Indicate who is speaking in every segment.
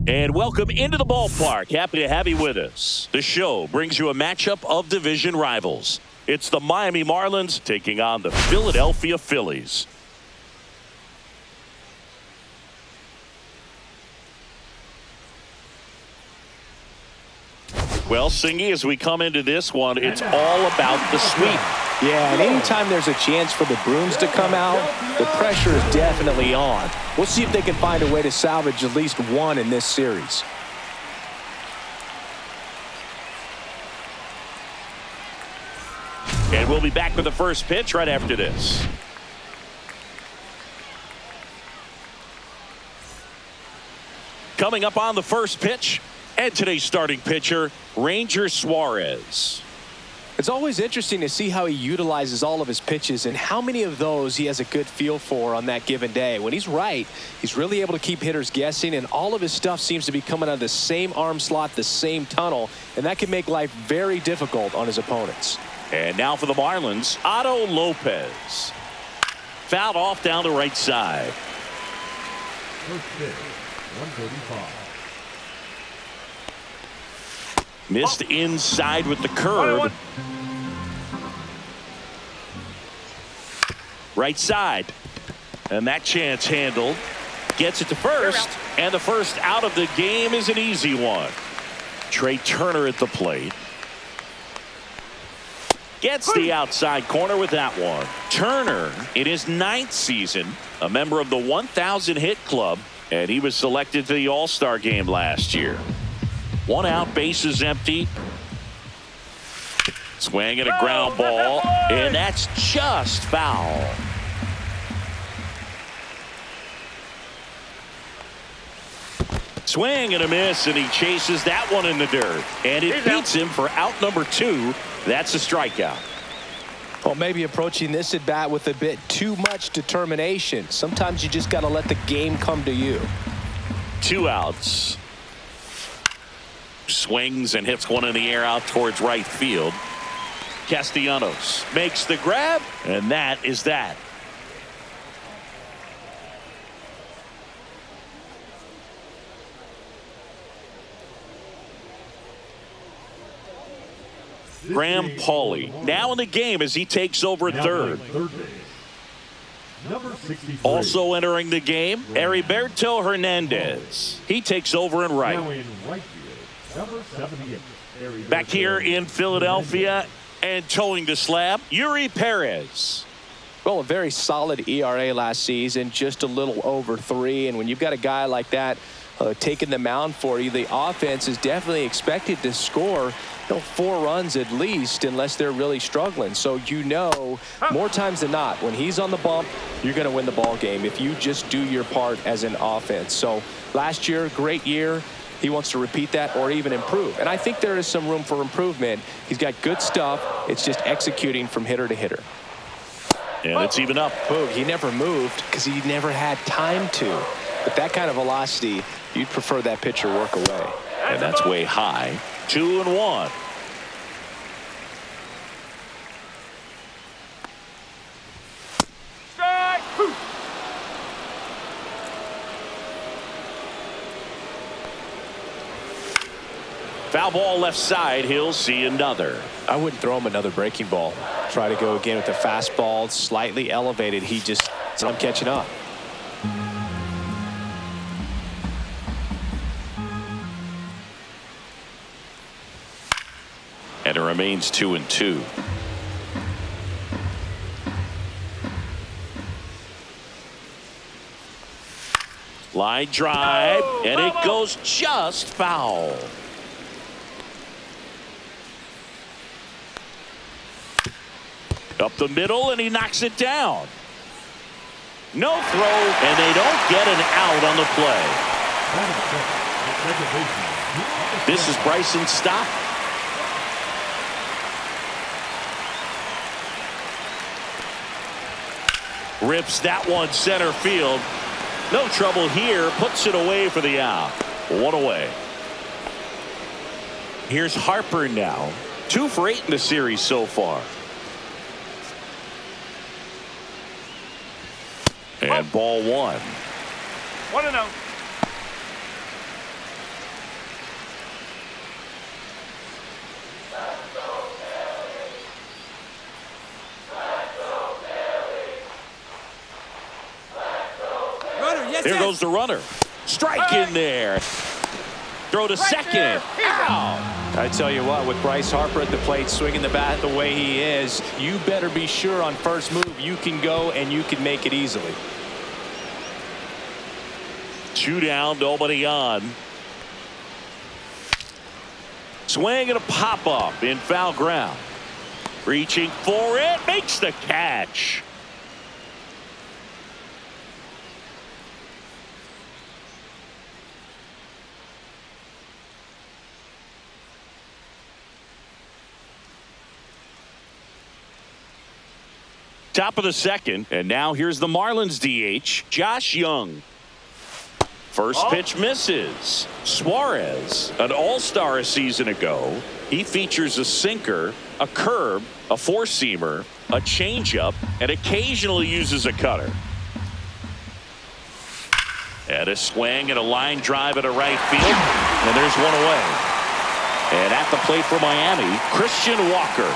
Speaker 1: And welcome into the ballpark. Happy to have you with us. The show brings you a matchup of division rivals. It's the Miami Marlins taking on the Philadelphia Phillies. Well, Singy, as we come into this one, it's all about the sweep.
Speaker 2: Yeah, and anytime there's a chance for the brooms to come out, the pressure is definitely on. We'll see if they can find a way to salvage at least one in this series.
Speaker 1: And we'll be back with the first pitch right after this. Coming up on the first pitch, and today's starting pitcher, Ranger Suarez.
Speaker 2: It's always interesting to see how he utilizes all of his pitches and how many of those he has a good feel for on that given day. When he's right, he's really able to keep hitters guessing, and all of his stuff seems to be coming out of the same arm slot, the same tunnel, and that can make life very difficult on his opponents.
Speaker 1: And now for the Marlins, Otto Lopez. Fouled off down the right side.
Speaker 3: First pitch, 135.
Speaker 1: Missed inside with the curve. Right side. And that chance handled. Gets it to first. And the first out of the game is an easy one. Trey Turner at the plate. Gets the outside corner with that one. Turner in his 9th season, a member of the 1,000 hit club, and he was selected to the All-Star game last year. One out, bases empty. Swing and a ground ball, and that's just foul. Swing and a miss, and he chases that one in the dirt. And it beats him for out number 2. That's a strikeout.
Speaker 2: Well, maybe approaching this at bat with a bit too much determination. Sometimes you just got to let the game come to you.
Speaker 1: 2 outs. Swings and hits one in the air out towards right field. Castellanos makes the grab, and that is that. Graham Pauley now in the game as he takes over third. Also entering the game, Heriberto Hernandez. He takes over in right. Back here in Philadelphia and towing the slab, Yuri Perez.
Speaker 2: Well, a very solid ERA last season, just a little over 3. And when you've got a guy like that taking the mound for you, the offense is definitely expected to score 4 runs at least, unless they're really struggling. So more times than not, when he's on the bump, you're going to win the ball game if you just do your part as an offense. So last year, great year. He wants to repeat that or even improve. And I think there is some room for improvement. He's got good stuff. It's just executing from hitter to hitter.
Speaker 1: And it's even up.
Speaker 2: Boog, he never moved because he never had time to. But that kind of velocity, you'd prefer that pitcher work away.
Speaker 1: And that's way high. 2-1. Foul ball left side. He'll see another.
Speaker 2: I wouldn't throw him another breaking ball. Try to go again with the fastball, slightly elevated. I'm catching up.
Speaker 1: And it remains 2-2. Line drive, and it goes just foul. Up the middle, and he knocks it down. No throw, and they don't get an out on the play. This is Bryson Stott. Rips that one center field. No trouble here. Puts it away for the out. 1 away. Here's Harper now. 2 for 8 in the series so far. And ball 1.
Speaker 4: 1-0.
Speaker 1: There goes the runner. Strike in there. Throw to second. Out.
Speaker 2: I tell you what, with Bryce Harper at the plate swinging the bat the way he is, you better be sure on first move you can go and you can make it easily.
Speaker 1: 2 down, nobody on. Swing and a pop up in foul ground. Reaching for it, makes the catch. Top of the second, and now here's the Marlins DH, Josh Young. First pitch misses. Suarez, an all-star a season ago. He features a sinker, a curve, a four-seamer, a changeup, and occasionally uses a cutter. And a swing and a line drive at a right field, and there's one away. And at the plate for Miami, Christian Walker.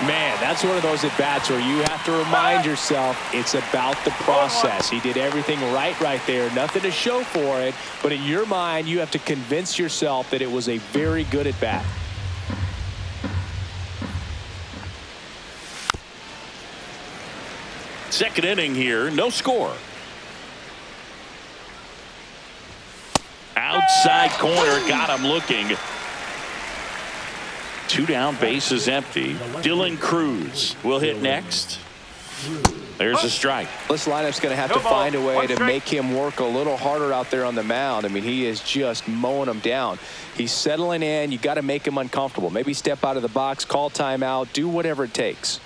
Speaker 2: Man, that's one of those at-bats where you have to remind yourself it's about the process. He did everything right there. Nothing to show for it. But in your mind, you have to convince yourself that it was a very good at-bat.
Speaker 1: Second inning here, no score. Outside corner, got him looking. 2 down, base is empty. Dylan Cruz will hit next. There's a strike.
Speaker 2: This lineup's going to have to find a way to make him work a little harder out there on the mound. I mean, he is just mowing them down. He's settling in. You got to make him uncomfortable. Maybe step out of the box, call timeout, do whatever it takes.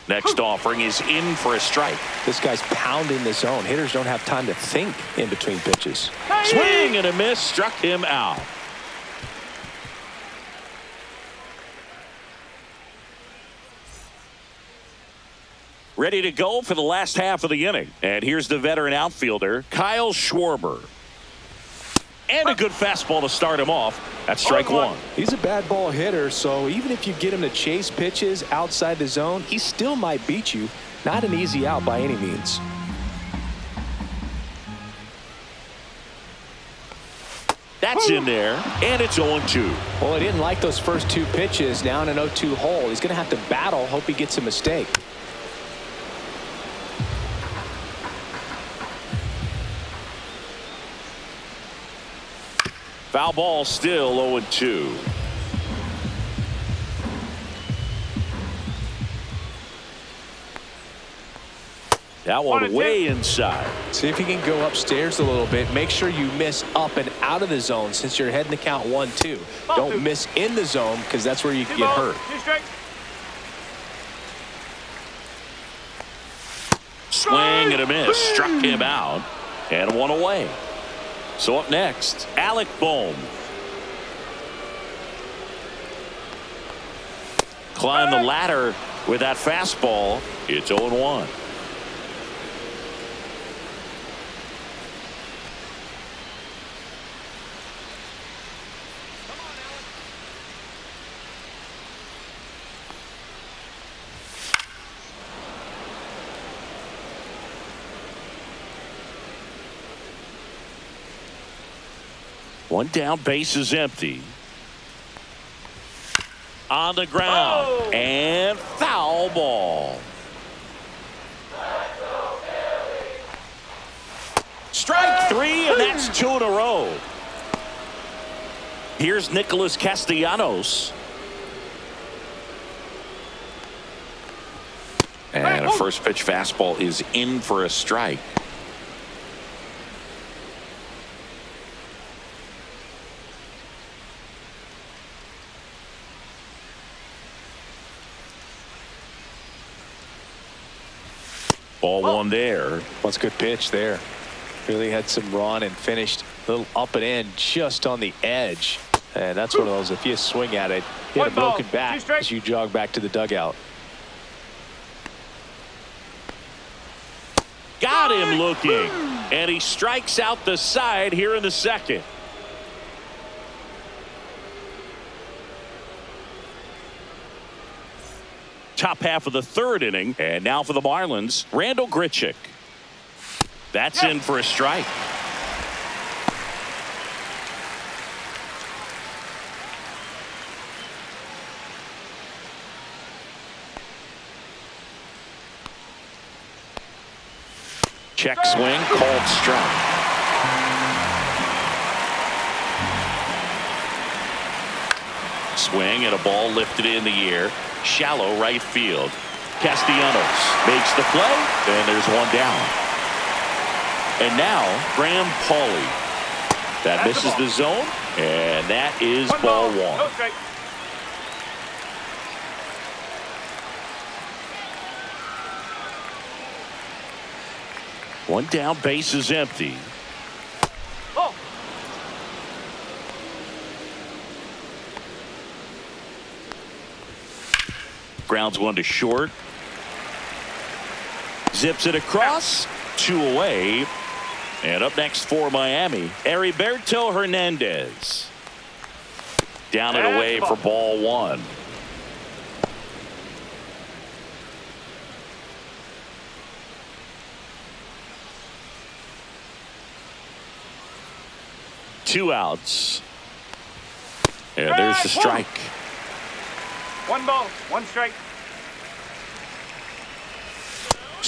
Speaker 1: Next offering is in for a strike.
Speaker 2: This guy's pounding the zone. Hitters don't have time to think in between pitches.
Speaker 1: Swing and a miss, struck him out. Ready to go for the last half of the inning. And here's the veteran outfielder, Kyle Schwarber. And a good fastball to start him off. That's strike one.
Speaker 2: He's a bad ball hitter, so even if you get him to chase pitches outside the zone, he still might beat you. Not an easy out by any means.
Speaker 1: That's in there, and it's 0-2.
Speaker 2: Well, he didn't like those first two pitches. Now in an 0-2 hole. He's going to have to battle, hope he gets a mistake.
Speaker 1: Foul ball, still 0-2. That one way inside.
Speaker 2: See if you can go upstairs a little bit. Make sure you miss up and out of the zone since you're heading the count 1-2. Don't miss in the zone because that's where you can get hurt.
Speaker 1: Swing and a miss. Struck him out. And one away. So up next, Alec Bohm. Climb the ladder with that fastball. It's 0-1. One down, base is empty. On the ground. And foul ball. Strike three, and that's two in a row. Here's Nicholas Castellanos. And a first pitch fastball is in for a strike. Ball one there.
Speaker 2: That's a good pitch there. Really had some run and finished a little up and in just on the edge. And that's one of those, if you swing at it, hit a broken bat as you jog back to the dugout.
Speaker 1: Got him looking. And he strikes out the side here in the second. Top half of the third inning. And now for the Marlins, Randall Grichuk. That's in for a strike. Check swing, called strike. Swing and a ball lifted in the air. Shallow right field. Castellanos makes the play, and there's one down. And now Graham Pauley. That misses the zone, and that is ball one.
Speaker 4: Okay.
Speaker 1: One down, base is empty.
Speaker 4: Oh.
Speaker 1: Grounds one to short. Zips it across. Two away. And up next for Miami, Heriberto Hernandez. Down and away for ball one. Two outs. And there's the strike.
Speaker 4: One ball, one strike.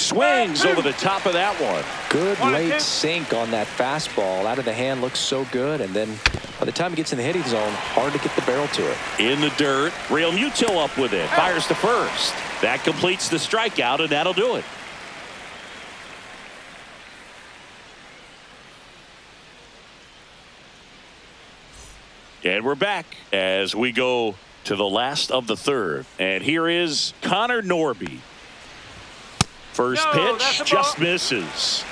Speaker 1: swings over the top of that one.
Speaker 2: Good late sink on that fastball. Out of the hand, looks so good. And then by the time he gets in the hitting zone, hard to get the barrel to it.
Speaker 1: In the dirt, Real Muto up with it. Fires to first. That completes the strikeout, and that'll do it. And we're back as we go to the last of the third. And here is Connor Norby. First pitch just misses.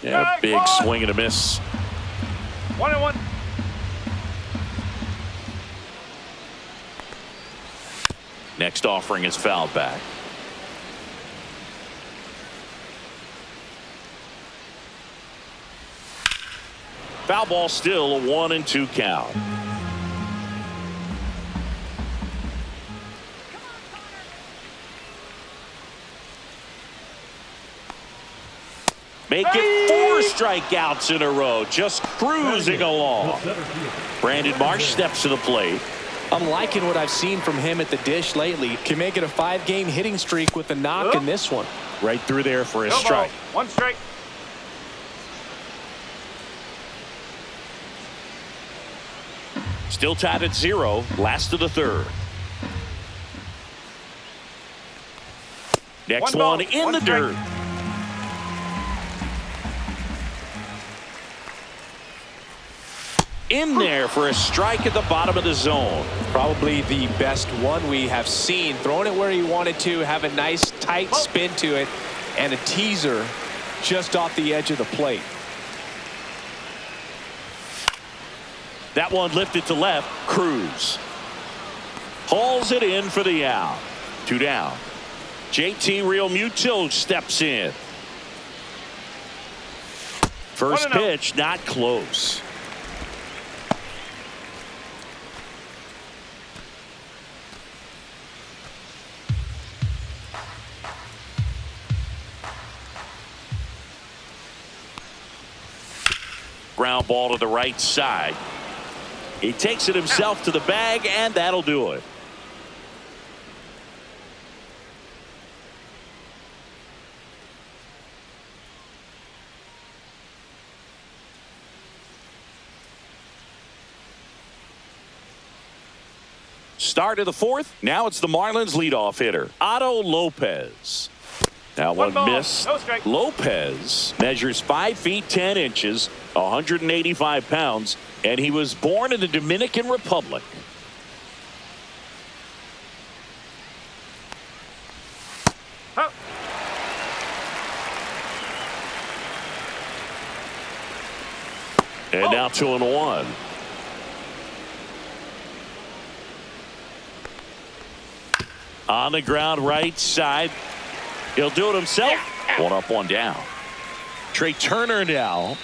Speaker 1: Yeah, big swing and a miss.
Speaker 4: 1-1.
Speaker 1: Next offering is fouled back. Foul ball, still a 1-2 count. Make it 4 strikeouts in a row, just cruising along. Brandon Marsh steps to the plate.
Speaker 2: I'm liking what I've seen from him at the dish lately. Can make it a 5-game hitting streak with a knock in this one.
Speaker 1: Right through there for a
Speaker 4: No
Speaker 1: strike.
Speaker 4: ball. 1 strike.
Speaker 1: Still tied at 0, last of the third. Next one in the dirt. In there for a strike at the bottom of the zone.
Speaker 2: Probably the best one we have seen. Throwing it where he wanted to, have a nice tight spin to it, and a teaser just off the edge of the plate.
Speaker 1: That one lifted to left. Cruz hauls it in for the out. 2 down. JT Real Muto steps in. First pitch not close. Ground ball to the right side. He takes it himself to the bag, and that'll do it. Start of the fourth. Now it's the Marlins leadoff hitter, Otto Lopez. Now one miss.
Speaker 4: No strike.
Speaker 1: Lopez measures 5 feet 10 inches, 185 pounds, and he was born in the Dominican Republic.
Speaker 4: Oh.
Speaker 1: And now 2-1. On the ground right side. He'll do it himself. 1 up, 1 down. Trey Turner now.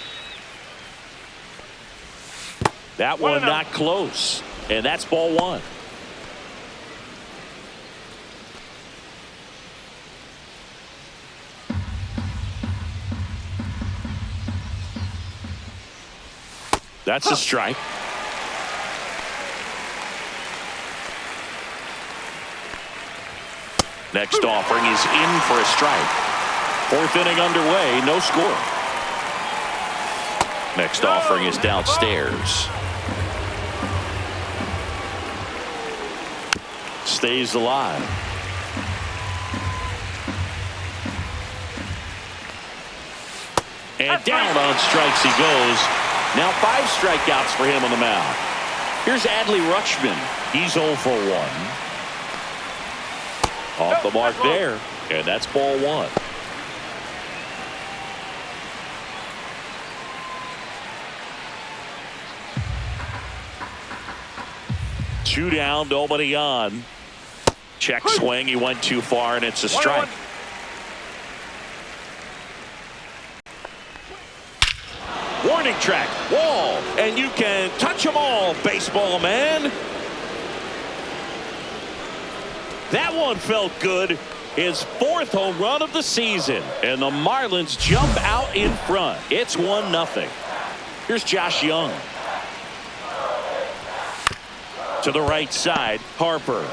Speaker 1: That one not close. And that's ball 1. That's a strike. Next offering is in for a strike. 4th inning underway, no score. Next offering is downstairs. Stays alive. And down on strikes he goes. Now 5 strikeouts for him on the mound. Here's Adley Rutschman. He's 0 for 1. Off the mark there, and that's ball 1. Two down, nobody on. Check swing, he went too far, and it's a strike. Warning track, wall, and you can touch them all, baseball man. That one felt good. his 4th home run of the season, and the Marlins jump out in front. It's 1-0. Here's Josh Young. To the right side, Harper.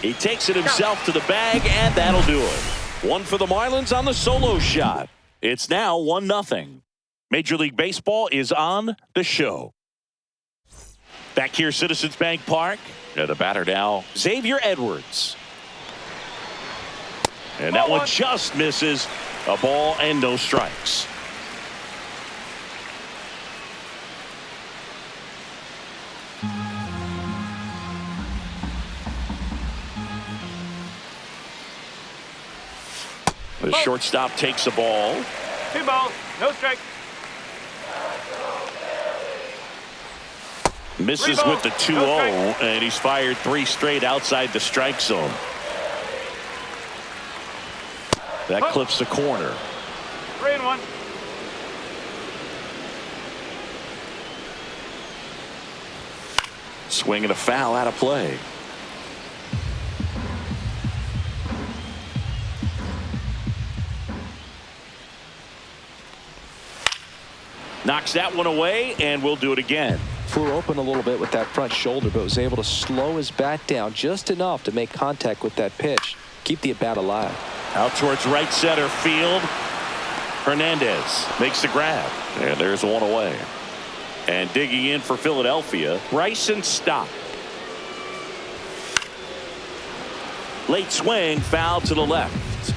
Speaker 1: He takes it himself to the bag, and that'll do it. One for the Marlins on the solo shot. It's now 1-0. Major League Baseball is on the show. Back here, Citizens Bank Park. And the batter now, Xavier Edwards. And that one just misses. A ball and no strikes. The shortstop takes the ball.
Speaker 4: 2 balls, no strike.
Speaker 1: Misses with the 2-0, and he's fired 3 straight outside the strike zone. That clips the corner.
Speaker 4: 3-1.
Speaker 1: Swing and a foul out of play. Knocks that one away, and we'll do it again.
Speaker 2: Flew open a little bit with that front shoulder, but was able to slow his bat down just enough to make contact with that pitch. Keep the at-bat alive.
Speaker 1: Out towards right center field. Hernandez makes the grab, and there's one away. And digging in for Philadelphia, Bryson Stott. Late swing, foul to the left.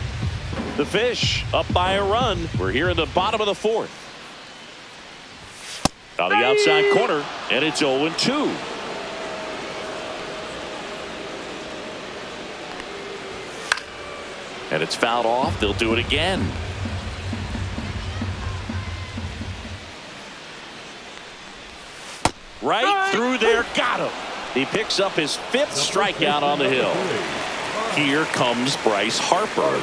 Speaker 1: The Fish up by a run. We're here in the bottom of the 4th. On the outside corner, and it's 0-2. And it's fouled off. They'll do it again. Right through there. Got him. He picks up his 5th strikeout on the hill. Here comes Bryce Harper.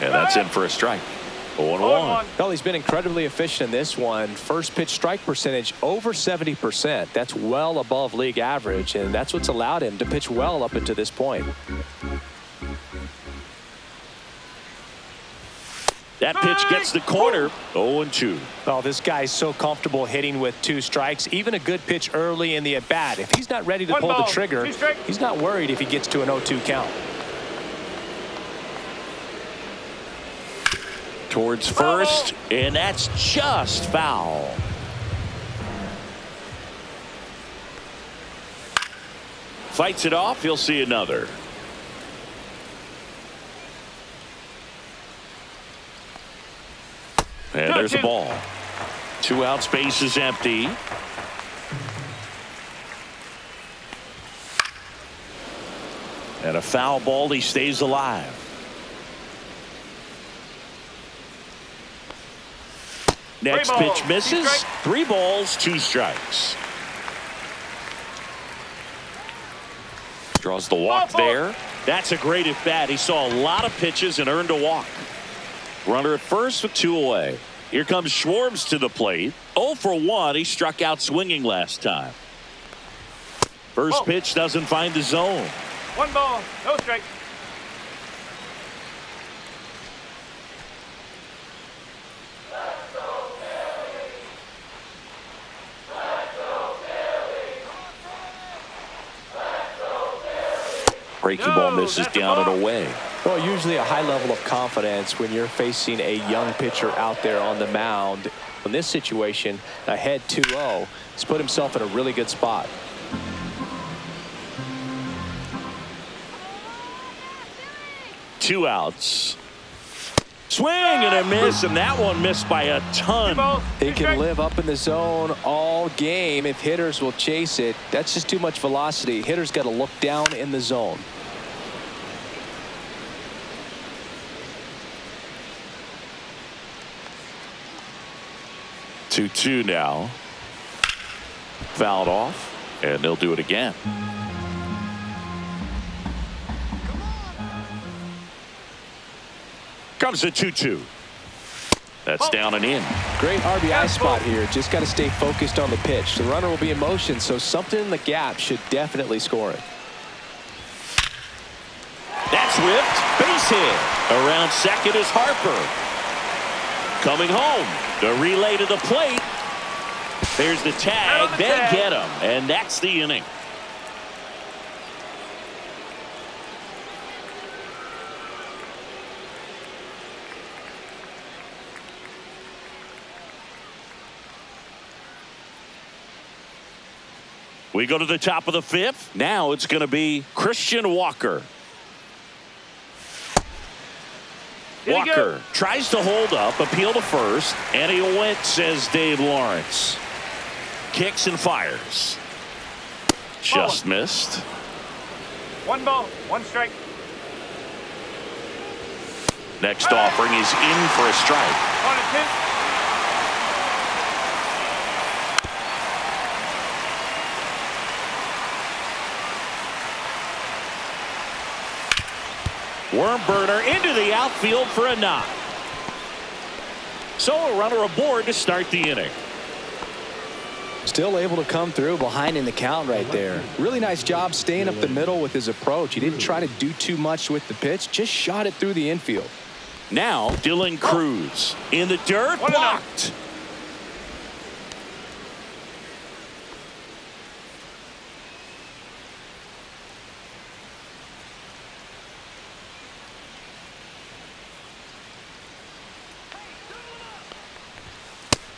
Speaker 1: And that's in for a strike. 0-1.
Speaker 2: Well, he's been incredibly efficient in this one. First pitch strike percentage over 70%. That's well above league average, and that's what's allowed him to pitch well up until this point.
Speaker 1: That pitch gets the corner. 0-2.
Speaker 2: Oh, this guy's so comfortable hitting with 2 strikes. Even a good pitch early in the at-bat. If he's not ready to pull the trigger, he's not worried if he gets to an 0-2 count.
Speaker 1: Towards first, and that's just foul. Fights it off. He'll see another. And there's the ball. 2 out, space is empty. And a foul ball. He stays alive. Next pitch misses. 3 balls, 2 strikes. Draws the walk there. That's a great at bat. He saw a lot of pitches and earned a walk. Runner at first with 2 away. Here comes Schwartz to the plate. 0 for 1. He struck out swinging last time. First pitch doesn't find the zone.
Speaker 4: 1 ball, no strike.
Speaker 1: Breaking ball misses down and away.
Speaker 2: Well, usually a high level of confidence when you're facing a young pitcher out there on the mound. In this situation, ahead 2-0, he's put himself in a really good spot.
Speaker 1: Two outs. Swing and a miss, and that one missed by a ton.
Speaker 2: He can live up in the zone all game if hitters will chase it. That's just too much velocity. Hitters got to look down in the zone.
Speaker 1: Two now. Fouled off, and they'll do it again. Comes the 2-2. That's down and in.
Speaker 2: Great RBI spot here. Just got to stay focused on the pitch. The runner will be in motion, so something in the gap should definitely score it.
Speaker 1: That's whipped. Base hit. Around second is Harper. Coming home. The relay to the plate. There's the tag. They get him. And that's the inning. We go to the top of the fifth. Now it's going to be Christian Walker. Walker tries to hold up, appeal to first, and he went, says Dave Lawrence. Kicks and fires. Just missed.
Speaker 4: 1 ball, 1 strike.
Speaker 1: Next offering is in for a strike.
Speaker 4: 1-2.
Speaker 1: Worm burner into the outfield for a knock. So a runner aboard to start the inning.
Speaker 2: Still able to come through behind in the count right there. Really nice job staying up the middle with his approach. He didn't try to do too much with the pitch, just shot it through the infield.
Speaker 1: Now Dylan Cruz in the dirt, blocked.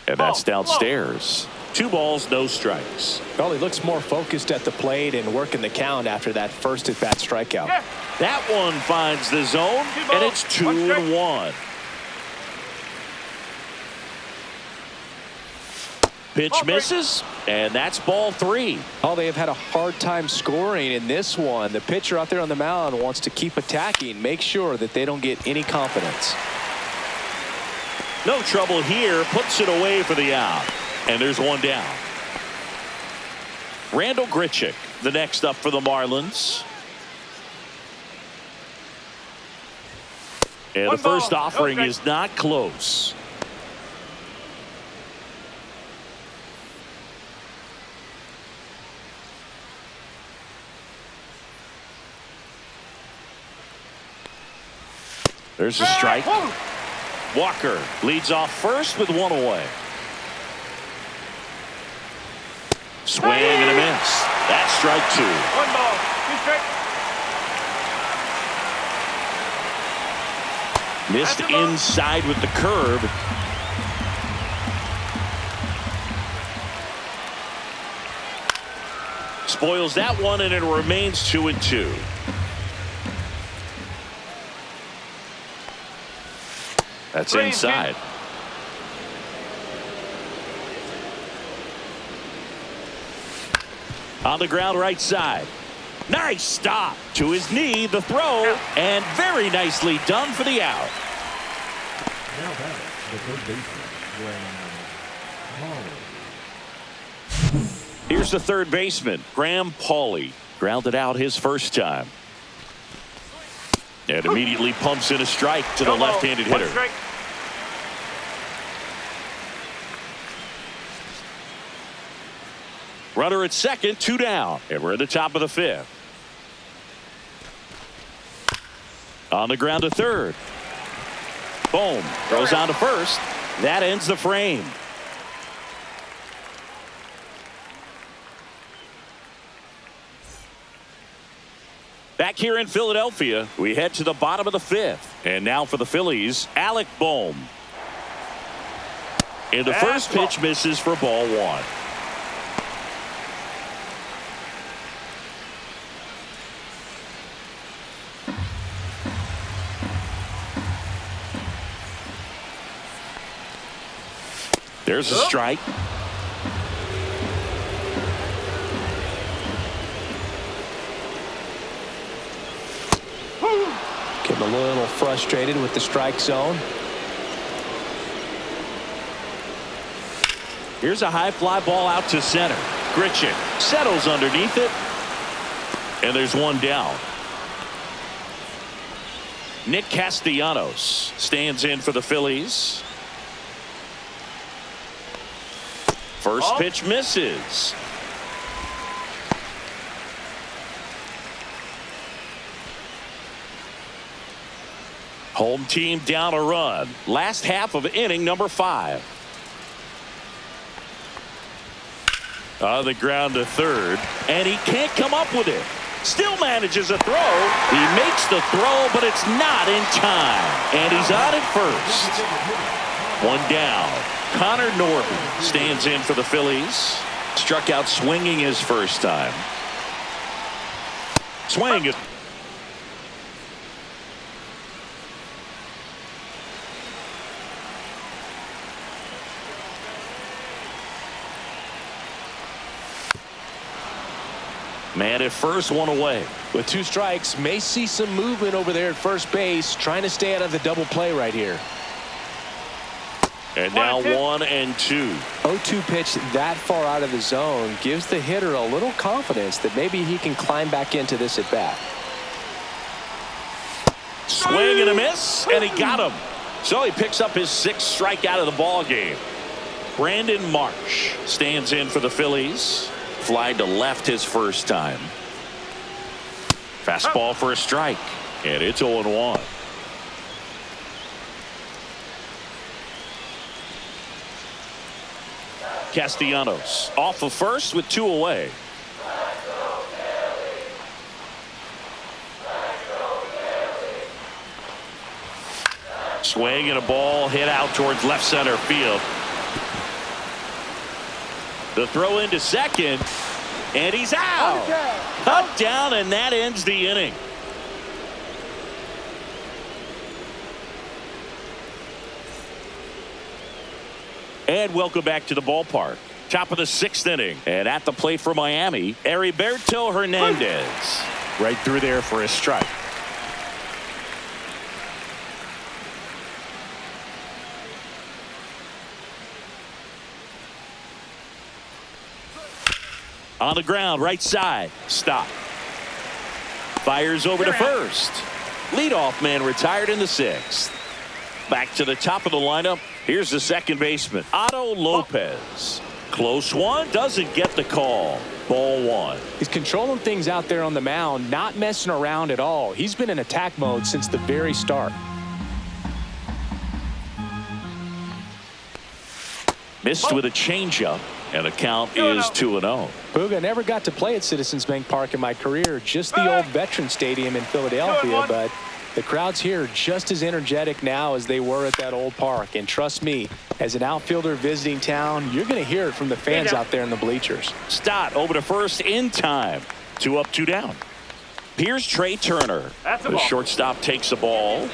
Speaker 1: And that's downstairs. 2 balls, no strikes.
Speaker 2: Well, he looks more focused at the plate and working the count after that first at-bat strikeout.
Speaker 4: Yeah.
Speaker 1: That one finds the zone, and it's 2-1. Pitch misses, and that's ball 3.
Speaker 2: Oh, they have had a hard time scoring in this one. The pitcher out there on the mound wants to keep attacking, make sure that they don't get any confidence.
Speaker 1: No trouble here, puts it away for the out. And there's 1 down. Randall Grichuk, the next up for the Marlins. And the first offering is not close. There's a strike. Walker leads off first with 1 away. Swing and a miss. That's strike 2.
Speaker 4: 1 ball, 2 strikes.
Speaker 1: Missed inside with the curve. Spoils that one, and it remains 2-2. That's inside. On the ground right side. Nice stop. To his knee, the throw, and very nicely done for the out.
Speaker 3: Now batting, the third baseman, Graham Pauley.
Speaker 1: Here's the third baseman, Graham Pauley. Grounded out his first time. And immediately pumps in a strike to the left-handed hitter. Runner at second, 2 down. And we're at the top of the 5th. On the ground to third. Boom. Throws on to first. That ends the frame. Back here in Philadelphia, we head to the bottom of the 5th. And now for the Phillies, Alec Bohm. And the first pitch misses for ball 1. There's a strike.
Speaker 2: Getting a little frustrated with the strike zone.
Speaker 1: Here's a high fly ball out to center. Grichuk settles underneath it. And there's 1 down. Nick Castellanos stands in for the Phillies. First pitch misses. Home team down a run. Last half of inning number 5. On the ground to third, and he can't come up with it. Still manages a throw. He makes the throw, but it's not in time. And he's on at first. One down. Connor Norton stands in for the Phillies. Struck out swinging his first time. Swing it. Man at first, one away.
Speaker 2: With 2 strikes, may see some movement over there at first base, trying to stay out of the double play right here.
Speaker 1: And now 1 and 2.
Speaker 2: 0-2 pitch that far out of the zone gives the hitter a little confidence that maybe he can climb back into this at bat.
Speaker 1: Swing and a miss, and he got him. So he picks up his 6th strikeout of the ball game. Brandon Marsh stands in for the Phillies. Fly to left his first time. Fastball for a strike, and it's 0-1. Castellanos off of first with 2 away. Swing and a ball hit out towards left center field. The throw into second, and he's out. Cut down, and that ends the inning. And welcome back to the ballpark. Top of the 6th inning, and at the plate for Miami, Heriberto Hernandez.
Speaker 2: Right through there for a strike.
Speaker 1: On the ground, right side. Stop. Fires over to first. Leadoff man retired in the 6th. Back to the top of the lineup. Here's the second baseman, Otto Lopez. Close one, doesn't get the call. Ball 1.
Speaker 2: He's controlling things out there on the mound, not messing around at all. He's been in attack mode since the very start.
Speaker 1: Missed with a changeup, and the count is 2-0.
Speaker 2: Booga, never got to play at Citizens Bank Park in my career, just the old Veteran Stadium in Philadelphia, but the crowds here are just as energetic now as they were at that old park. And trust me, as an outfielder visiting town, you're going to hear it from the fans out there in the bleachers.
Speaker 1: Stott over to first in time. 2 up, 2 down. Here's Trey Turner. The shortstop takes the ball.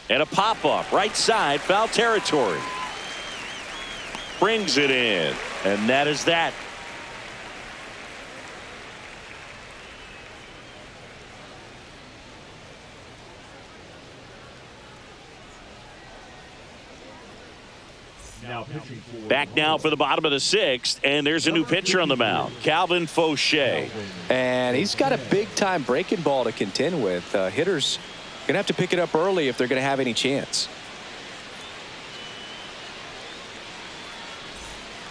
Speaker 1: And a pop-up, right side, foul territory. Brings it in, and that is that. Back now for the bottom of the 6th, and there's a new pitcher on the mound, Calvin Fauché.
Speaker 2: And he's got a big-time breaking ball to contend with. Hitters going to have to pick it up early if they're going to have any chance.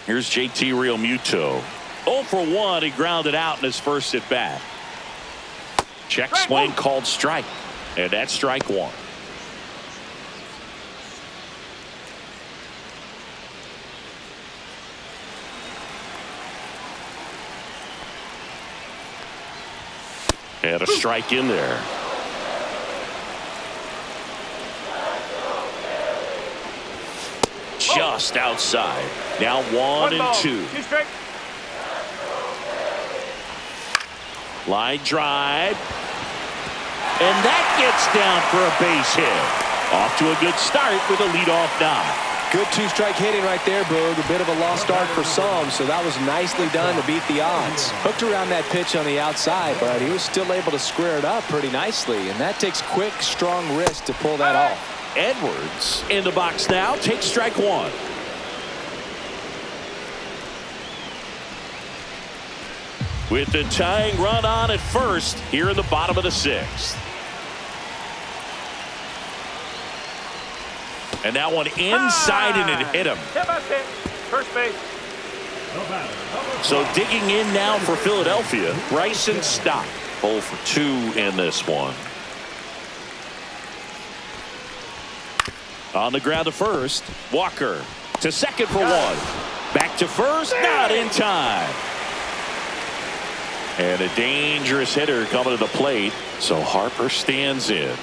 Speaker 1: Here's JT Realmuto. 0 for 1. He grounded out in his first at bat. Check swing called strike. And that's strike 1. And a strike in there. Just outside. Now 1 and 2. Line drive. And that gets down for a base hit. Off to a good start with a leadoff knock.
Speaker 2: Good 2-strike hitting right there, Boog. A bit of a lost start for some, so that was nicely done to beat the odds. Hooked around that pitch on the outside, but he was still able to square it up pretty nicely, and that takes quick, strong wrist to pull that off.
Speaker 1: Edwards in the box now, takes strike 1. With the tying run on at first here in the bottom of the 6th. And that one inside and it hit him.
Speaker 4: First base.
Speaker 1: So digging in now for Philadelphia, Bryson Stott. 0 for 2 in this one. On the ground to first. Walker to second for 1. Back to first. Not in time. And a dangerous hitter coming to the plate. So Harper stands in.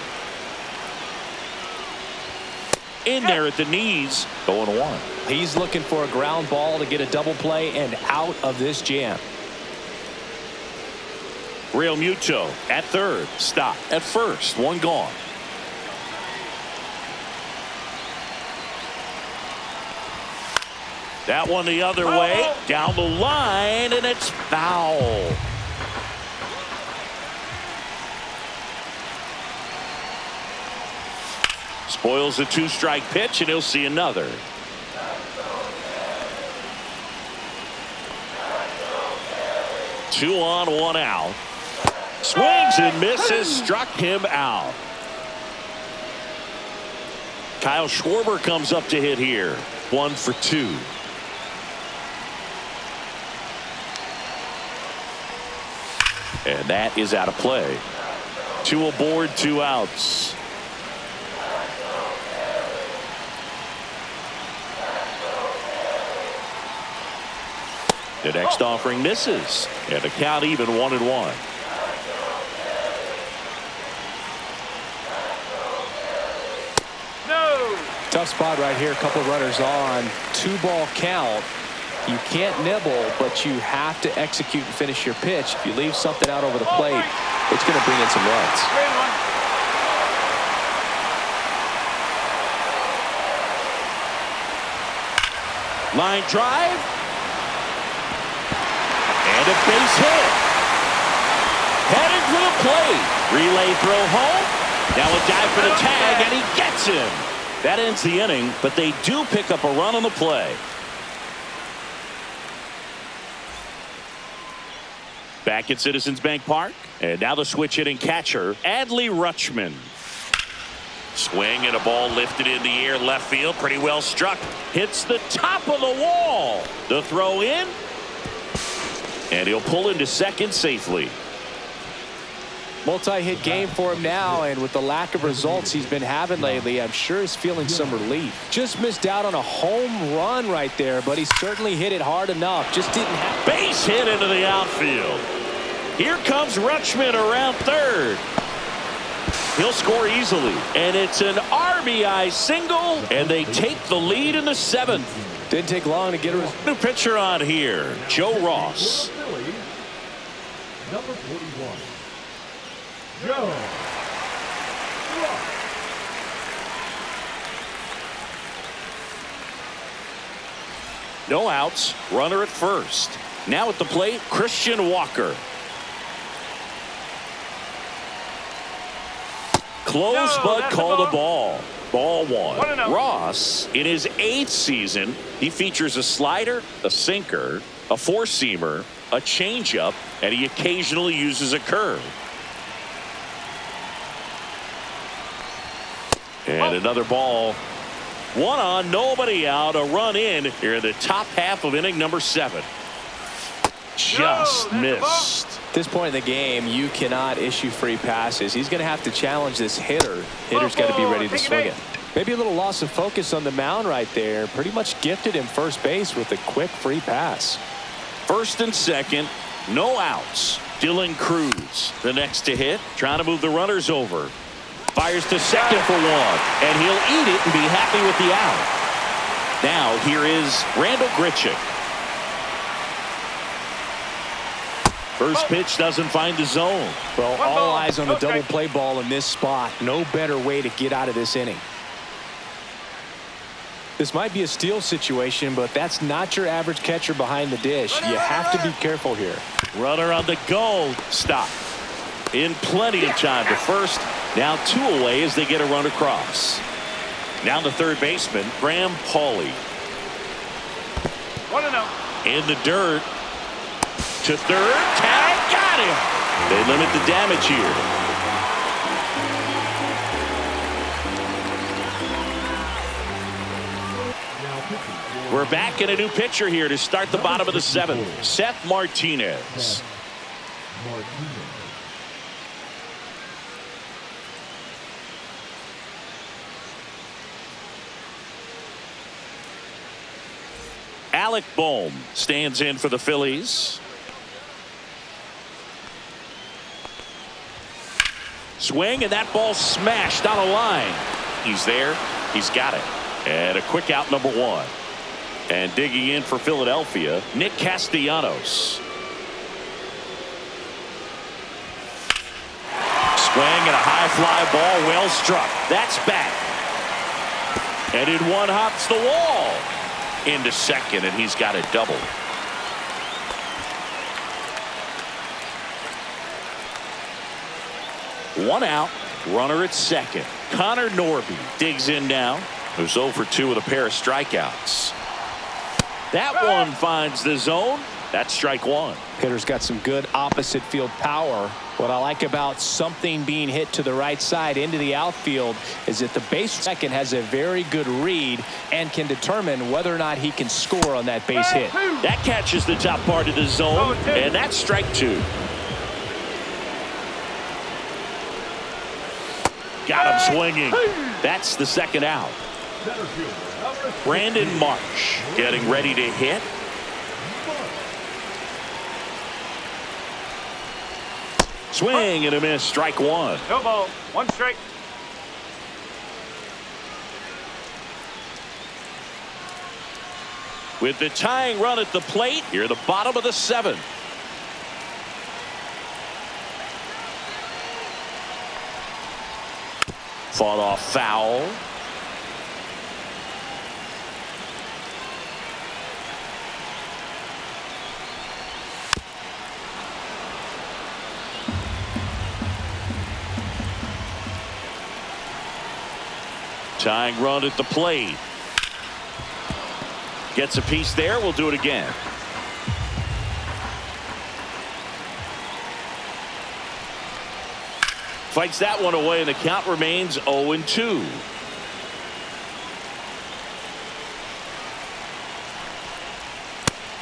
Speaker 1: In there at the knees. Going 1.
Speaker 2: He's looking for a ground ball to get a double play and out of this jam.
Speaker 1: Real Muto at third. Stop at first. 1 gone. That one the other way. Down the line, and it's foul. Spoils a 2-strike pitch, and he'll see another. Two on, 1 out. Swings and misses. Struck him out. Kyle Schwarber comes up to hit here. 1 for 2. And that is out of play. 2 aboard, 2 outs. The next offering misses. And the count even 1-1.
Speaker 4: No.
Speaker 2: Tough spot right here. A couple of runners on. 2-ball count. You can't nibble, but you have to execute and finish your pitch. If you leave something out over the plate, it's going to bring in some runs.
Speaker 4: 3-1.
Speaker 1: Line drive. And a base hit. Headed for the plate. Relay throw home. Now a dive for the tag, and he gets him. That ends the inning, but they do pick up a run on the play. Back at Citizens Bank Park. And now the switch hitting catcher, Adley Rutschman. Swing and a ball lifted in the air left field. Pretty well struck. Hits the top of the wall. The throw in. And he'll pull into second safely.
Speaker 2: Multi-hit game for him now, and with the lack of results he's been having lately, I'm sure he's feeling some relief. Just missed out on a home run right there, but he certainly hit it hard enough. Just didn't have.
Speaker 1: Base hit into the outfield. Here comes Rutschman around third. He'll score easily, and it's an RBI single, and they take the lead in the 7th.
Speaker 2: Didn't take long to get her.
Speaker 1: New pitcher on here, Joe Ross.
Speaker 3: Number 41. Joe Ross.
Speaker 1: No outs, runner at first. Now at the plate, Christian Walker. Close, but called a ball. Ball 1. Ross, in his 8th season, he features a slider, a sinker, a 4-seamer, a changeup, and he occasionally uses a curve. And another ball. 1 on, nobody out, a run in here in the top half of inning number 7. Just missed.
Speaker 2: At this point in the game, you cannot issue free passes. He's going to have to challenge this hitter. Hitter's got to be ready to swing it. Maybe a little loss of focus on the mound right there. Pretty much gifted him first base with a quick free pass.
Speaker 1: First and second, no outs. Dylan Cruz, the next to hit, trying to move the runners over. Fires to second for 1, and he'll eat it and be happy with the out. Now here is Randall Grichuk. First pitch doesn't find the zone.
Speaker 2: Well, all eyes on the double play ball in this spot. No better way to get out of this inning. This might be a steal situation, but that's not your average catcher behind the dish. You have to be careful here.
Speaker 1: Runner on the go. Stop. In plenty of time to first. Now 2 away as they get a run across. Now the third baseman, Graham Pauley.
Speaker 4: 1-0.
Speaker 1: In the dirt. To third. Tag. Got him. They limit the damage here.
Speaker 3: 1
Speaker 1: We're back in a new pitcher here to start the bottom of the seventh. Seth Martinez. Alec Bohm stands in for the Phillies. Swing, and that ball smashed on a line. He's there. He's got it. And a quick out, number one. And digging in for Philadelphia, Nick Castellanos. Swing and a high fly ball, well struck. That's back. And in one hops the wall. Into second, and he's got it double. One out, runner at second. Connor Norby digs in now. Who's 0 for 2 with a pair of strikeouts. That one finds the zone. That's strike one.
Speaker 2: Hitter's got some good opposite field power. What I like about something being hit to the right side into the outfield is that the base second has a very good read and can determine whether or not he can score on that base hit.
Speaker 1: That catches the top part of the zone, and that's strike two. Got him swinging. That's the second out. Brandon Marsh getting ready to hit. Swing and a miss, strike one.
Speaker 4: No ball, one strike.
Speaker 1: With the tying run at the plate, here the bottom of the seventh. Fought off foul. Tying run at the plate. Gets a piece there. We'll do it again. Fights that one away, and the count remains 0-2.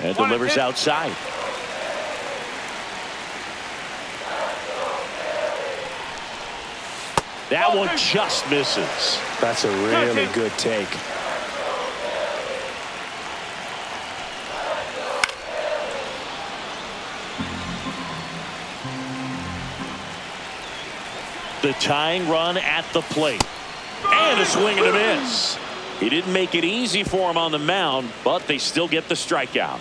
Speaker 1: And delivers outside. That one just misses.
Speaker 2: That's a really good take.
Speaker 1: The tying run at the plate. And a swing and a miss. He didn't make it easy for him on the mound, but they still get the strikeout.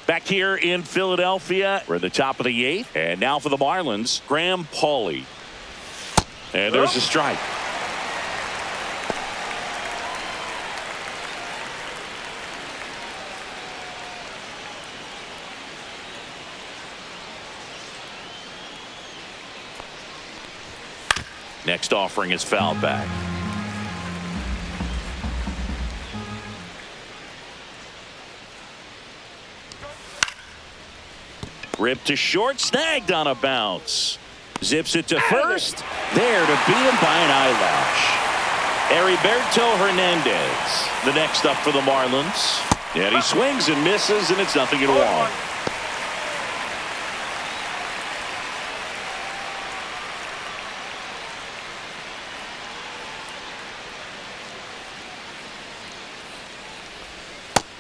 Speaker 1: Back here in Philadelphia, we're at the top of the eighth. And now for the Marlins, Graham Pauley. And there's a strike. Next offering is fouled back. Ripped to short, snagged on a bounce. Zips it to first. There to beat him by an eyelash. Heriberto Hernandez, the next up for the Marlins. And he swings and misses, and it's 0-1.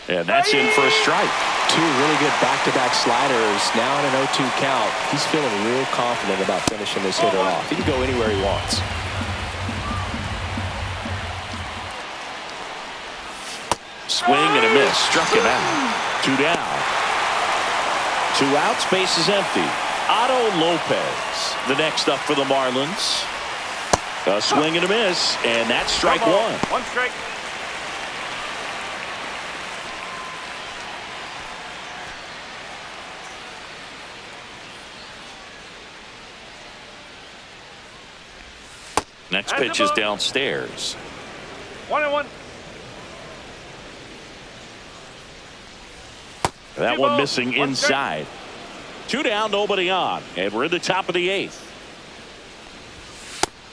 Speaker 1: And that's in for a strike.
Speaker 2: Two really good back-to-back sliders. Now in an 0-2 count. He's feeling real confident about finishing this hitter off. He can go anywhere he wants.
Speaker 1: Swing and a miss. Struck him out. Two down. Two outs. Base is empty. Otto Lopez, the next up for the Marlins. A swing and a miss, and that's strike one.
Speaker 4: One strike.
Speaker 1: Next pitch is downstairs.
Speaker 4: 1-1.
Speaker 1: That one missing inside. Two down, nobody on, and we're in the top of the 8th.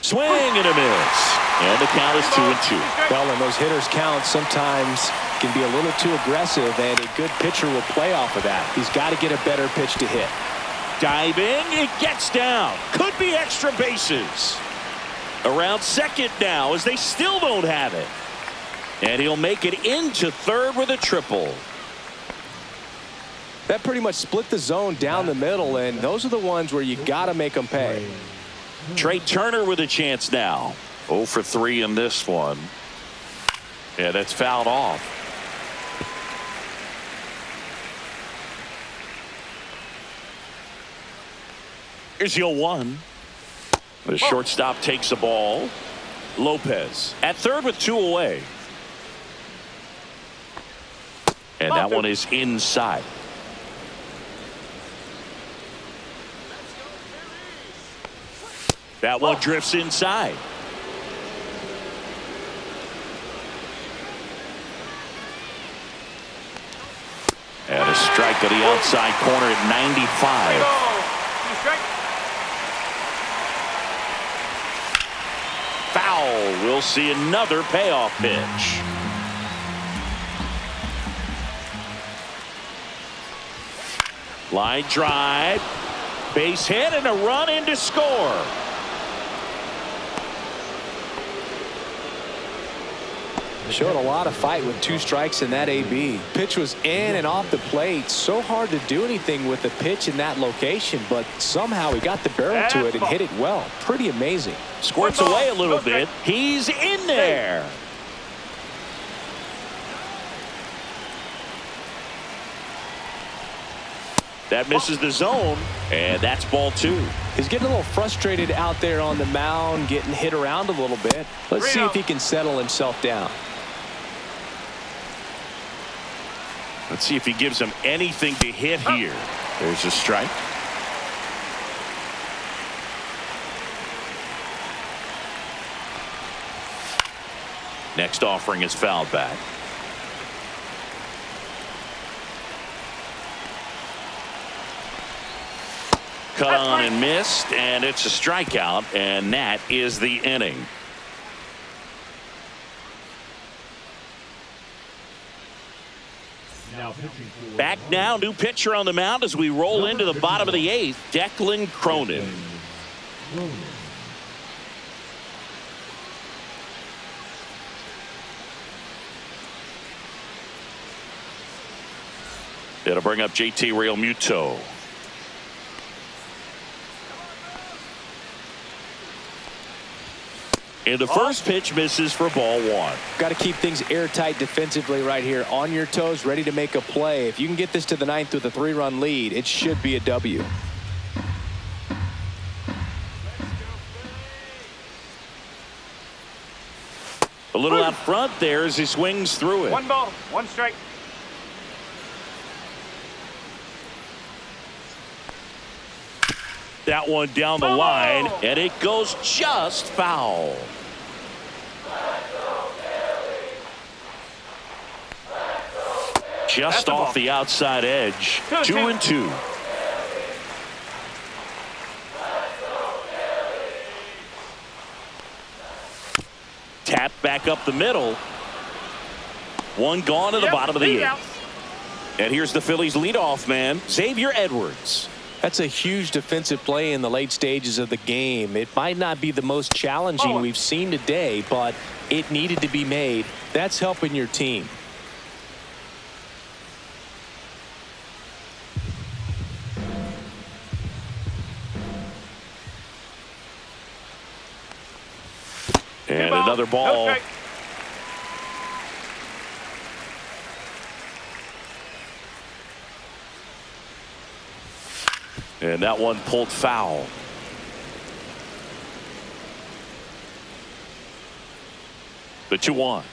Speaker 1: Swing and a miss, and the count is 2-2.
Speaker 2: Well, and those hitters count sometimes can be a little too aggressive, and a good pitcher will play off of that. He's got to get a better pitch to hit.
Speaker 1: Diving, it gets down. Could be extra bases. Around second now as they still don't have it. And he'll make it into third with a triple.
Speaker 2: That pretty much split the zone down the middle, and those are the ones where you got to make them pay.
Speaker 1: Trey Turner with a chance now. 0 for 3 in this one. Yeah, that's fouled off. Here's 0-1. The shortstop takes the ball. Lopez at third with 2 away. And that one is inside. That one drifts inside. And a strike to the outside corner at 95. Foul. We'll see another payoff pitch. Line drive. Base hit and a run in to score.
Speaker 2: Showed a lot of fight with 2 strikes in that AB. Pitch was in and off the plate. So hard to do anything with the pitch in that location, but somehow he got the barrel to it and hit it well. Pretty amazing.
Speaker 1: Squirts away a little bit. He's in there. That misses the zone, and that's ball 2.
Speaker 2: He's getting a little frustrated out there on the mound, getting hit around a little bit. Let's see if he can settle himself down.
Speaker 1: Let's see if he gives him anything to hit here. There's a strike. Next offering is fouled back. Cut on and missed, and it's a strikeout, and that is the inning. Back now, new pitcher on the mound as we roll into the bottom of the 8th, Declan Cronin. It'll bring up JT Realmuto. And the first pitch misses for ball 1.
Speaker 2: Got to keep things airtight defensively right here. On your toes, ready to make a play. If you can get this to the 9th with a 3-run lead, it should be a W.
Speaker 1: A little out front there as he swings through it.
Speaker 4: 1 ball, 1 strike.
Speaker 1: That one down the line, and it goes just foul. Just off the outside edge. 2-2. Tap back up the middle. One gone to the bottom of the 8th. And here's the Phillies leadoff man, Xavier Edwards.
Speaker 2: That's a huge defensive play in the late stages of the game. It might not be the most challenging we've seen today, but it needed to be made. That's helping your team.
Speaker 1: And another ball. And that one pulled foul. The 2-1.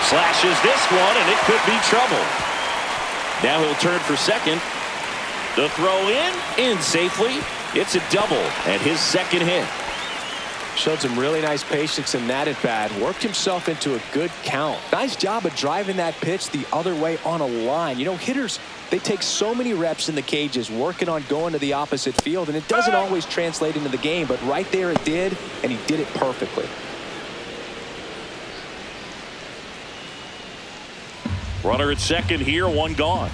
Speaker 1: Slashes this one, and it could be trouble. Now he'll turn for second. The throw in safely. It's a double and his second hit.
Speaker 2: Showed some really nice patience in that at bat. Worked himself into a good count. Nice job of driving that pitch the other way on a line. You know, hitters They take so many reps in the cages working on going to the opposite field, and it doesn't always translate into the game, but right there it did, and he did it perfectly.
Speaker 1: Runner at second here, one gone.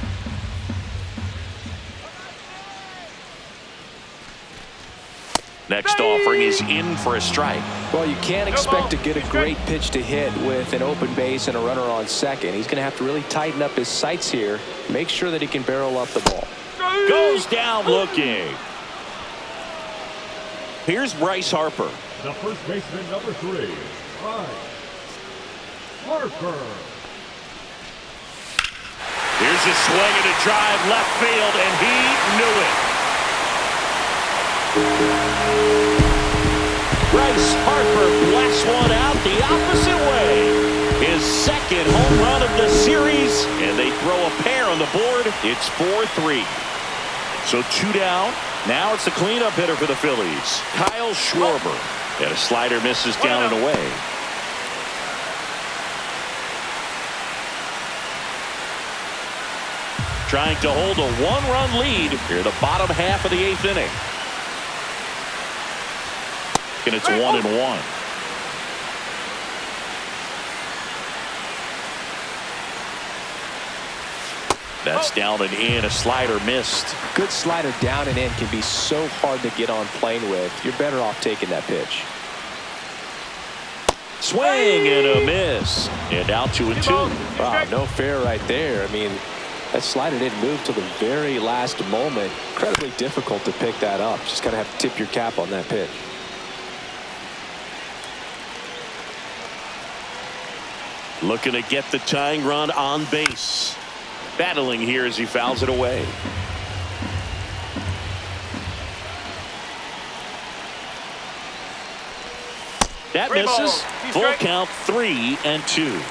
Speaker 1: Next offering is in for a strike.
Speaker 2: Well, you can't expect to get a great pitch to hit with an open base and a runner on second. He's going to have to really tighten up his sights here, make sure that he can barrel up the ball.
Speaker 1: Goes down looking. Here's Bryce Harper.
Speaker 3: The first baseman, number 3, Bryce Harper.
Speaker 1: Here's a swing and a drive left field, and he knew it. Bryce Harper blasts one out the opposite way. His second home run of the series, and they throw a pair on the board. It's 4-3. So 2 down. Now it's the cleanup hitter for the Phillies, Kyle Schwarber. And a slider misses down and away. Trying to hold a 1-run lead here the bottom half of the 8th inning. And it's 1-1. That's down and in. A slider missed.
Speaker 2: Good slider down and in can be so hard to get on plane with. You're better off taking that pitch.
Speaker 1: Swing and a miss. And out 2-2.
Speaker 2: Wow, no fair right there. I mean, that slider didn't move till the very last moment. Incredibly difficult to pick that up. Just kind of have to tip your cap on that pitch.
Speaker 1: Looking to get the tying run on base. Battling here as he fouls it away. That misses. Full count, 3-2.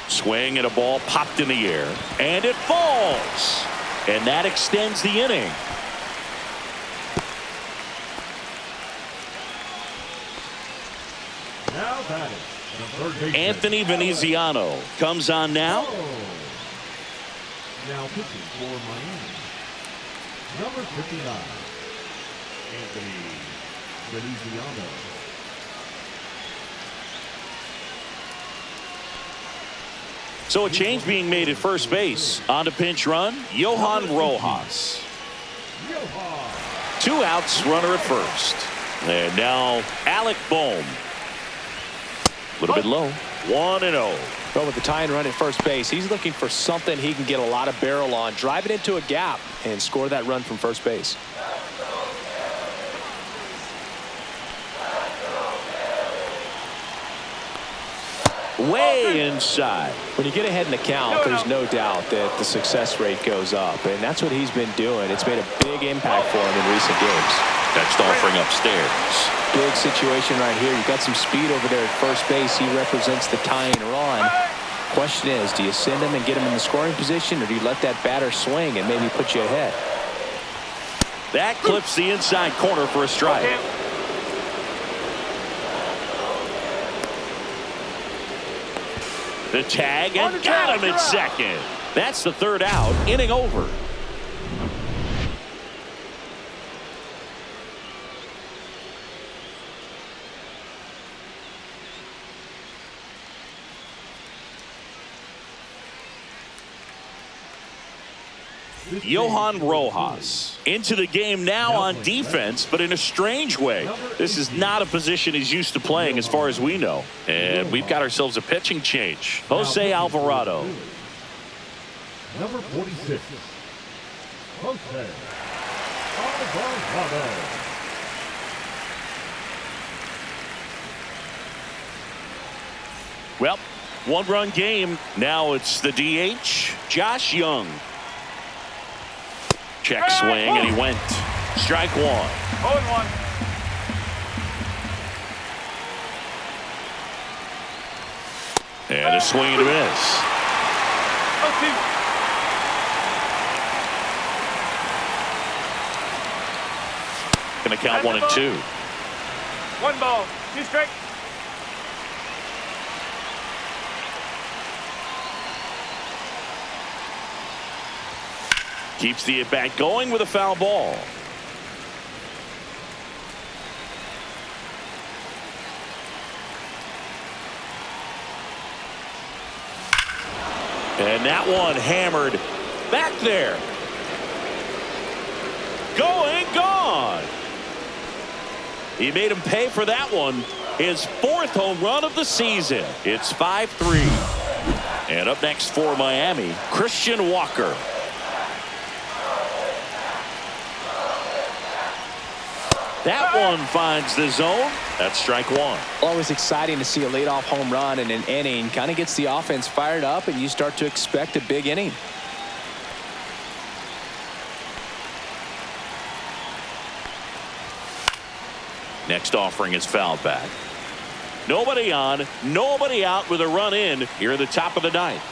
Speaker 1: Swing and a ball popped in the air, and it falls, and that extends the inning.
Speaker 3: Now batting, the third baseman,
Speaker 1: Anthony Veneziano comes on now.
Speaker 3: Now pitching for Miami, number 59, Anthony Veneziano.
Speaker 1: So a change being made at first base. On to pinch run, Johan Rojas. 2 outs, runner at first. And now Alec Bohm. A little bit low. 1-0.
Speaker 2: But with the tying run at first base, he's looking for something he can get a lot of barrel on, drive it into a gap, and score that run from first base.
Speaker 1: Way inside.
Speaker 2: When you get ahead in the count, there's no doubt that the success rate goes up, and that's what he's been doing. It's made a big impact for him in recent games.
Speaker 1: Next offering upstairs.
Speaker 2: Big situation right here. You've got some speed over there at first base. He represents the tying run. Question is, do you send him and get him in the scoring position, or do you let that batter swing and maybe put you ahead?
Speaker 1: That clips the inside corner for a strike. The tag, and got him at second. That's the 3rd out. Inning over. Johan Rojas into the game now on defense, but in a strange way. This is not a position he's used to playing as far as we know. And we've got ourselves a pitching change. Jose Alvarado.
Speaker 3: Number 46, Jose Alvarado.
Speaker 1: Well, 1-run game. Now it's the DH, Josh Young. Check swing, and he went. Strike 1.
Speaker 4: 0-1.
Speaker 1: And a swing and a miss. Going to count 1-2.
Speaker 4: 1 ball, 2 strikes.
Speaker 1: Keeps the at-bat going with a foul ball. And that one hammered back there. Going, gone. He made him pay for that one. His 4th home run of the season. It's 5-3. And up next for Miami, Christian Walker. That one finds the zone. That's strike one.
Speaker 2: Always exciting to see a leadoff home run in an inning. Kind of gets the offense fired up, and you start to expect a big inning.
Speaker 1: Next offering is fouled back. Nobody on, nobody out with a run in here at the top of the ninth.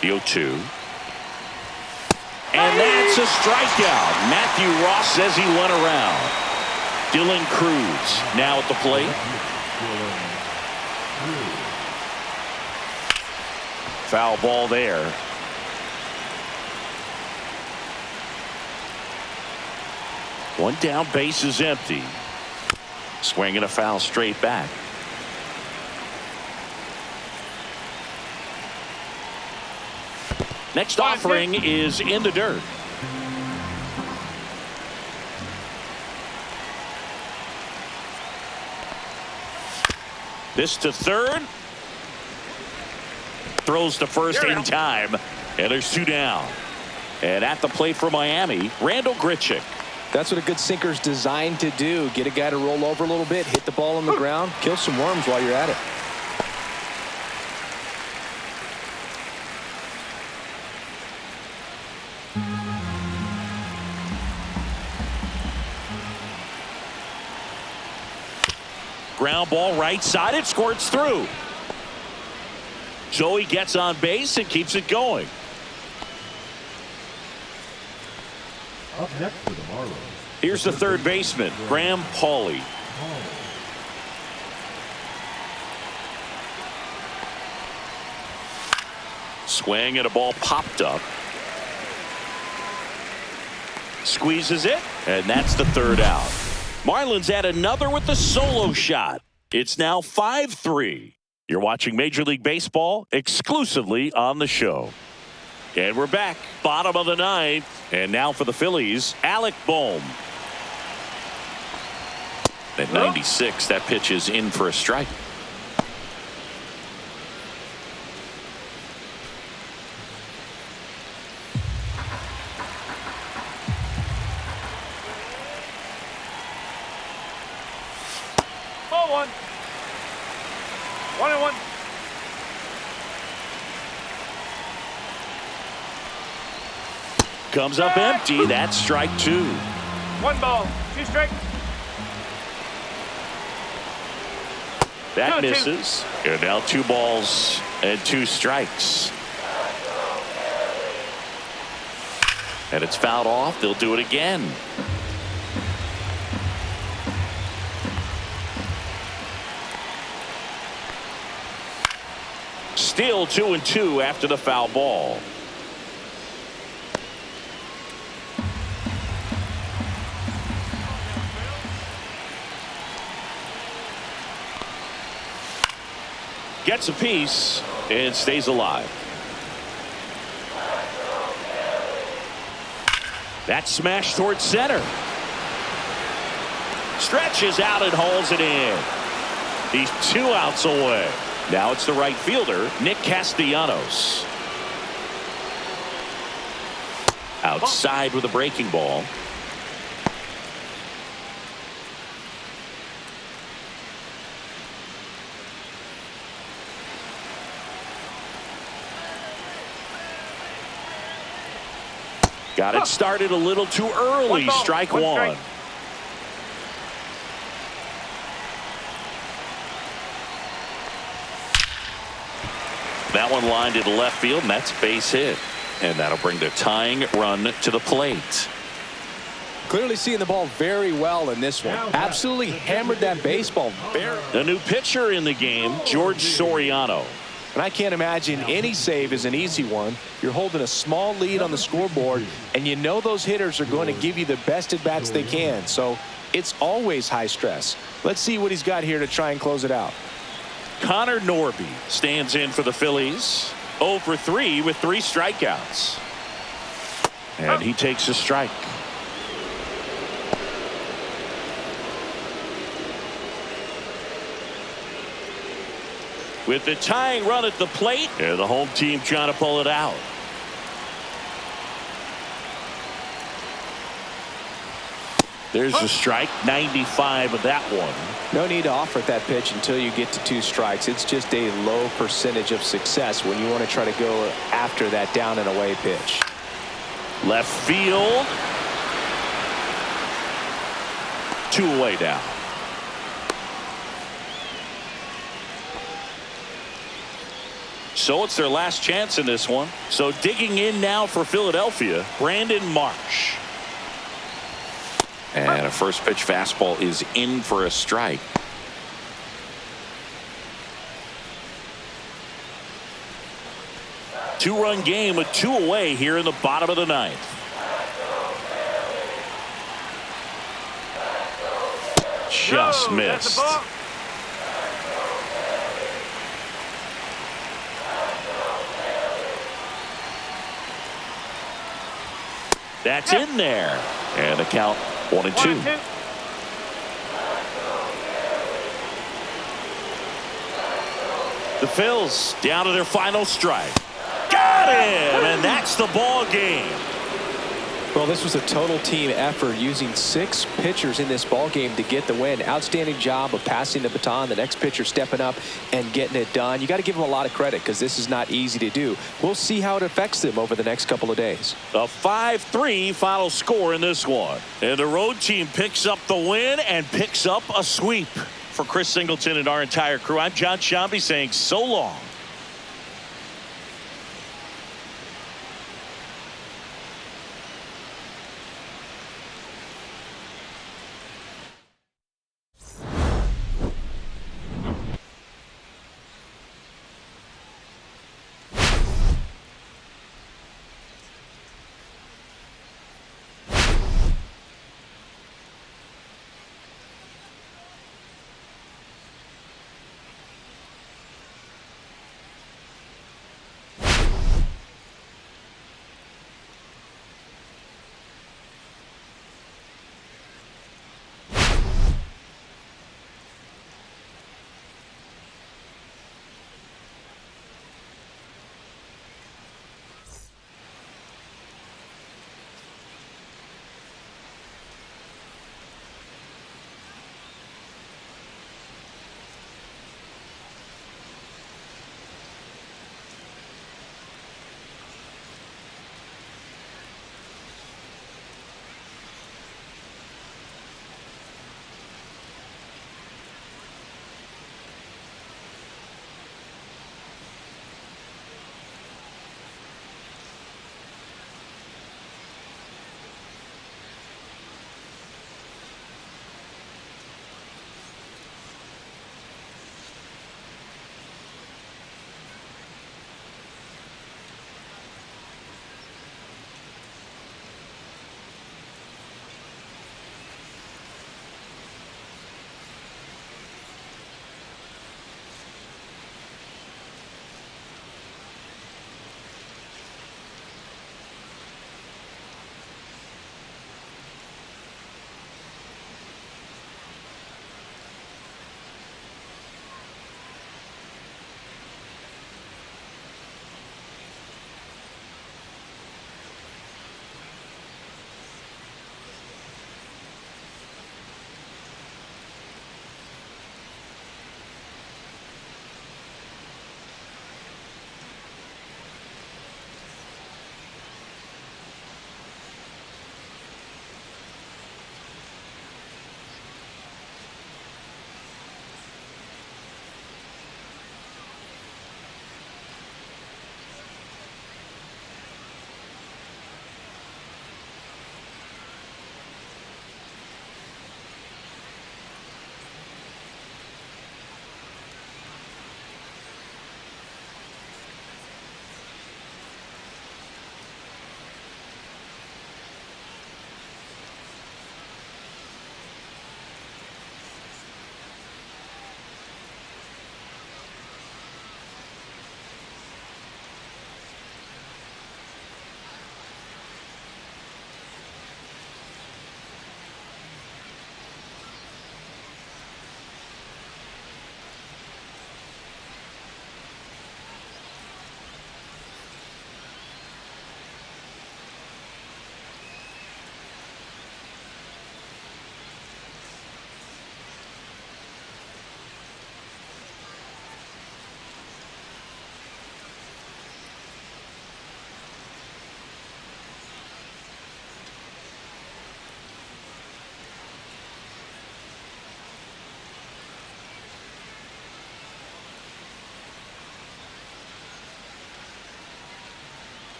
Speaker 1: The 0-2. And that's a strikeout. Matthew Ross says he went around. Dylan Cruz now at the plate. Foul ball there. One down, base is empty. Swinging a foul straight back. Next offering is in the dirt. This to third. Throws to first in time. And there's 2 down. And at the plate for Miami, Randall Grichuk.
Speaker 2: That's what a good sinker's designed to do. Get a guy to roll over a little bit, hit the ball on the ground, kill some worms while you're at it.
Speaker 1: Ground ball right side. It squirts through. Joey gets on base and keeps it going.
Speaker 3: Up next for the Marlins.
Speaker 1: Here's the third baseman, Graham Pauley. Swing and a ball popped up. Squeezes it, and that's the third out. Marlins add another with the solo shot. It's now 5-3. You're watching Major League Baseball exclusively on the show. And we're back, bottom of the ninth. And now for the Phillies, Alec Bohm. At 96, that pitch is in for a strike.
Speaker 4: Ball one. 1-1.
Speaker 1: Comes up empty. That's strike 2.
Speaker 4: 1 ball, 2 strikes.
Speaker 1: That misses. And now 2 balls and 2 strikes. And it's fouled off. They'll do it again. Still 2-2 after the foul ball. Gets a piece and stays alive. That smash towards center. Stretches out and holds it in. He's 2 outs away. Now it's the right fielder, Nick Castellanos. Outside with a breaking ball. Got it started a little too early. Strike 1. That one lined to left field, and that's base hit. And that'll bring the tying run to the plate.
Speaker 2: Clearly seeing the ball very well in this one. Absolutely hammered that baseball.
Speaker 1: The new pitcher in the game, George Soriano.
Speaker 2: And I can't imagine any save is an easy one. You're holding a small lead on the scoreboard, and you know those hitters are going to give you the best at-bats they can. So it's always high stress. Let's see what he's got here to try and close it out.
Speaker 1: Connor Norby stands in for the Phillies. 0 for 3 with 3 strikeouts. And he takes a strike. With the tying run at the plate, and the home team trying to pull it out. There's a strike, 95 of that one.
Speaker 2: No need to offer that pitch until you get to 2 strikes. It's just a low percentage of success when you want to try to go after that down and away pitch.
Speaker 1: Left field. 2 away now. So it's their last chance in this one. So digging in now for Philadelphia, Brandon Marsh. And a first pitch fastball is in for a strike. Two-run game with 2 away here in the bottom of the 9th. Just missed. That's in there. And the count 1-2. The Phils down to their final strike. Got him, and that's the ball game.
Speaker 2: Well, this was a total team effort, using 6 pitchers in this ball game to get the win. Outstanding job of passing the baton. The next pitcher stepping up and getting it done. You got to give them a lot of credit because this is not easy to do. We'll see how it affects them over the next couple of days.
Speaker 1: A 5-3 final score in this one. And the road team picks up the win and picks up a sweep. For Chris Singleton and our entire crew, I'm John Shambi saying so long.